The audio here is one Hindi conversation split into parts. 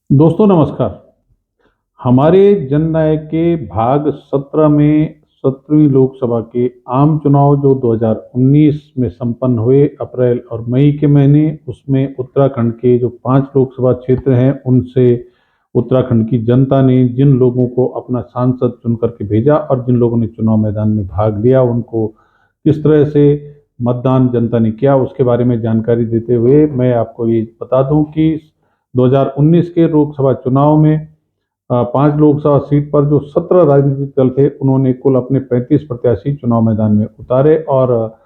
दोस्तों नमस्कार। हमारे जननायक के भाग 17 में 17वीं लोकसभा के आम चुनाव जो 2019 में संपन्न हुए अप्रैल और मई के महीने, उसमें उत्तराखंड के जो 5 लोकसभा क्षेत्र हैं उनसे उत्तराखंड की जनता ने जिन लोगों को अपना सांसद चुन करके भेजा और जिन लोगों ने चुनाव मैदान में भाग लिया उनको किस तरह से मतदान जनता ने किया उसके बारे में जानकारी देते हुए मैं आपको ये बता दूं कि 2019 के लोकसभा चुनाव में 5 लोकसभा सीट पर जो 17 राजनीतिक दल थे उन्होंने कुल अपने 35 प्रत्याशी चुनाव मैदान में उतारे और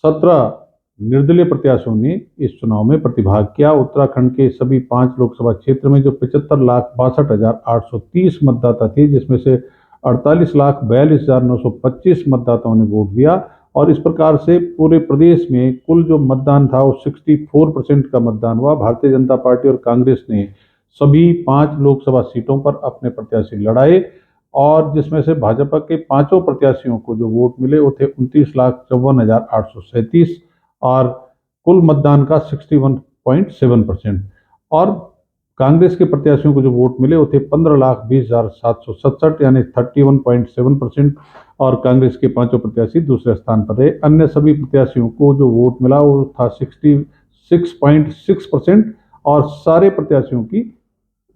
17 निर्दलीय प्रत्याशियों ने इस चुनाव में प्रतिभाग किया। उत्तराखंड के सभी 5 लोकसभा क्षेत्र में जो 75,62,830 मतदाता थे, जिसमें से 48,42,925 मतदाताओं ने वोट दिया और इस प्रकार से पूरे प्रदेश में कुल जो मतदान था वो 64% का मतदान हुआ। भारतीय जनता पार्टी और कांग्रेस ने सभी 5 लोकसभा सीटों पर अपने प्रत्याशी लड़ाए और जिसमें से भाजपा के पांचों प्रत्याशियों को जो वोट मिले वो थे 29,54,837 और कुल मतदान का 61.7%। और कांग्रेस के प्रत्याशियों को जो वोट मिले वो थे 15,20,767 यानी 31.7%। और कांग्रेस के पांचों प्रत्याशी दूसरे स्थान पर रहे। अन्य सभी प्रत्याशियों को जो वोट मिला वो था 66.6% और सारे प्रत्याशियों की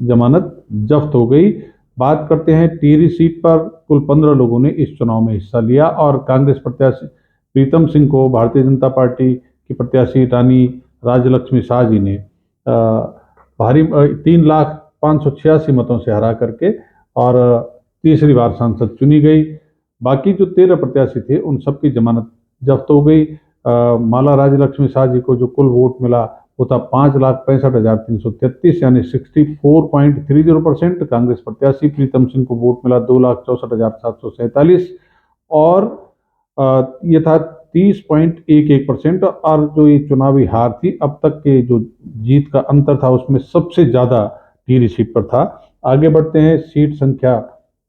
जमानत जब्त हो गई। बात करते हैं टिहरी सीट पर कुल 15 लोगों ने इस चुनाव में हिस्सा लिया और कांग्रेस प्रत्याशी प्रीतम सिंह को भारतीय जनता पार्टी की प्रत्याशी रानी राजलक्ष्मी शाह जी ने भारी 3,05,86 मतों से हरा करके और तीसरी बार सांसद चुनी गई। बाकी जो 13 प्रत्याशी थे उन सबकी जमानत जब्त हो गई। माला राजलक्ष्मी शाह जी को जो कुल वोट मिला वो था 5,65,333 यानी 64.30%। कांग्रेस प्रत्याशी प्रीतम सिंह को वोट मिला 2,64,747 और ये था 30.11%। और जो ये चुनावी हार थी अब तक के जो जीत का अंतर था उसमें सबसे ज्यादा टिहरी सीट पर था। आगे बढ़ते हैं सीट संख्या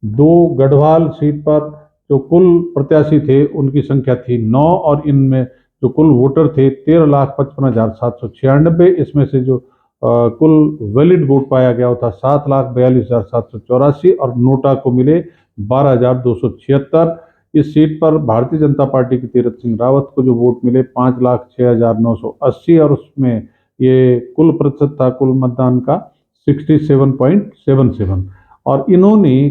2 गढ़वाल सीट पर जो कुल प्रत्याशी थे उनकी संख्या थी 9 और इनमें जो कुल वोटर थे 13,55,796। इसमें से जो कुल वैलिड वोट पाया गया वो था 7,42,784 और नोटा को मिले 12,276। इस सीट पर भारतीय जनता पार्टी के तीरथ सिंह रावत को जो वोट मिले 5,06,980 और उसमें ये कुल प्रतिशत था कुल मतदान का 67.77। और इन्होंने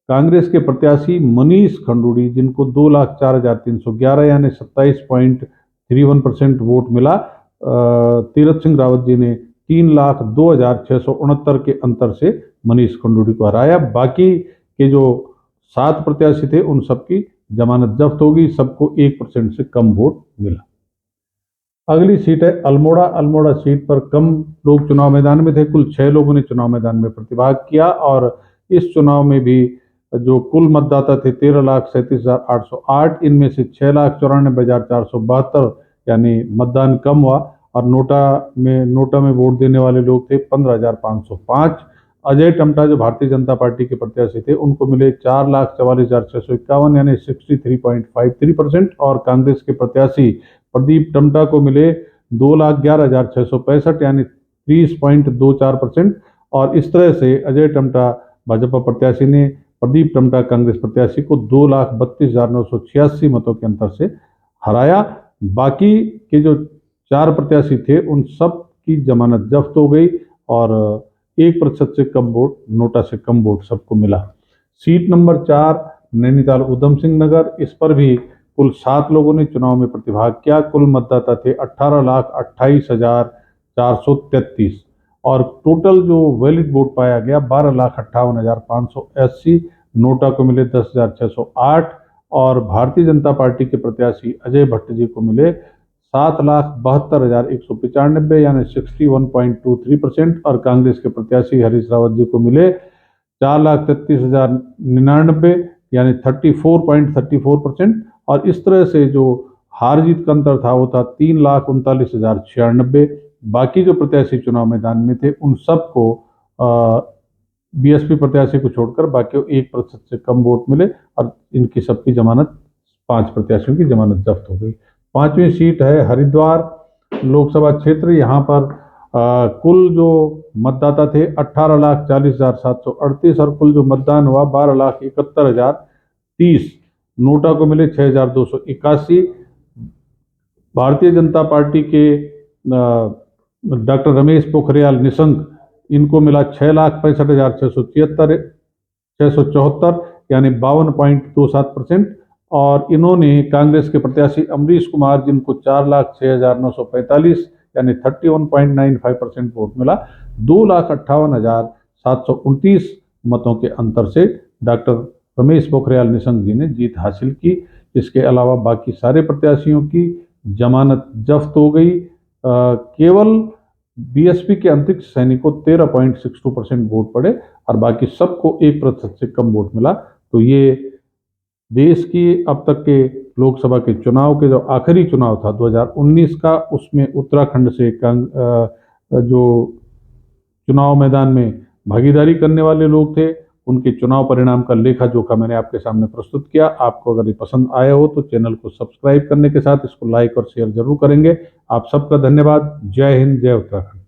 कांग्रेस के प्रत्याशी मनीष खंडूड़ी जिनको 2,04,311 यानी 27.31% वोट मिला, तीरथ सिंह रावत जी ने 3,02,669 के अंतर से मनीष खंडूड़ी को हराया। बाकी के जो 7 प्रत्याशी थे उन सबकी जमानत जब्त होगी, सबको 1% से कम वोट मिला। अगली सीट है अल्मोड़ा। अल्मोड़ा सीट पर कम लोग चुनाव मैदान में थे, कुल 6 लोगों ने चुनाव मैदान में प्रतिभाग किया और इस चुनाव में भी जो कुल मतदाता थे 13,37,808, इनमें से 6,94,472 यानी मतदान कम हुआ और नोटा में वोट देने वाले लोग थे 15,505। अजय टमटा जो भारतीय जनता पार्टी के प्रत्याशी थे उनको मिले 4,44,651 यानी 63.53% और कांग्रेस के प्रत्याशी प्रदीप टमटा को मिले 2,11,665 यानी 30.24%। और इस तरह से अजय टमटा भाजपा प्रत्याशी ने प्रदीप टमटा कांग्रेस प्रत्याशी को 2,32,986 मतों के अंतर से हराया। बाकी के जो 4 प्रत्याशी थे उन सब की जमानत जब्त हो गई और 1% से कम वोट, नोटा से कम वोट सबको मिला। सीट नंबर 4 नैनीताल उधम सिंह नगर, इस पर भी कुल 7 लोगों ने चुनाव में प्रतिभाग किया। कुल मतदाता थे 18,28,433 और टोटल जो वैलिड वोट पाया गया 12,58,580। नोटा को मिले 10,608 और भारतीय जनता पार्टी के प्रत्याशी अजय भट्ट जी को मिले 7,72,195 यानी 61.23% और कांग्रेस के प्रत्याशी हरीश रावत जी को मिले 4,33,099 यानी 34.34%। और इस तरह से जो हार जीत का अंतर था वो था 3,39,096। बाकी जो प्रत्याशी चुनाव मैदान में थे उन सबको बीएसपी प्रत्याशी को छोड़कर बाकी 1% से कम वोट मिले और इनकी सबकी जमानत 5 प्रत्याशियों की जमानत जब्त हो गई। 5वीं सीट है हरिद्वार लोकसभा क्षेत्र। यहाँ पर कुल जो मतदाता थे 18,40,738 और कुल जो मतदान हुआ 12,71,030। नोटा को मिले 6,281। भारतीय जनता पार्टी के डॉक्टर रमेश पोखरियाल निशंक, इनको मिला 6,65,674 यानी 52.27%। और इन्होंने कांग्रेस के प्रत्याशी अमरीश कुमार, जिनको 4,06,945 यानी 31.95% वोट मिला, 2,58,729 मतों के अंतर से डॉक्टर रमेश पोखरियाल निशंक जी ने जीत हासिल की। इसके अलावा बाकी सारे प्रत्याशियों की जमानत जब्त हो गई। केवल बीएसपी के अंतरिक्ष सैनिक को 13.62% वोट पड़े और बाकी सबको 1% से कम वोट मिला। तो ये देश की अब तक के लोकसभा के चुनाव के जो आखिरी चुनाव था 2019 का, उसमें उत्तराखंड से जो चुनाव मैदान में भागीदारी करने वाले लोग थे, उनके चुनाव परिणाम का लेखा जोखा मैंने आपके सामने प्रस्तुत किया। आपको अगर ये पसंद आया हो तो चैनल को सब्सक्राइब करने के साथ इसको लाइक और शेयर जरूर करेंगे। आप सबका धन्यवाद। जय हिंद, जय उत्तराखंड।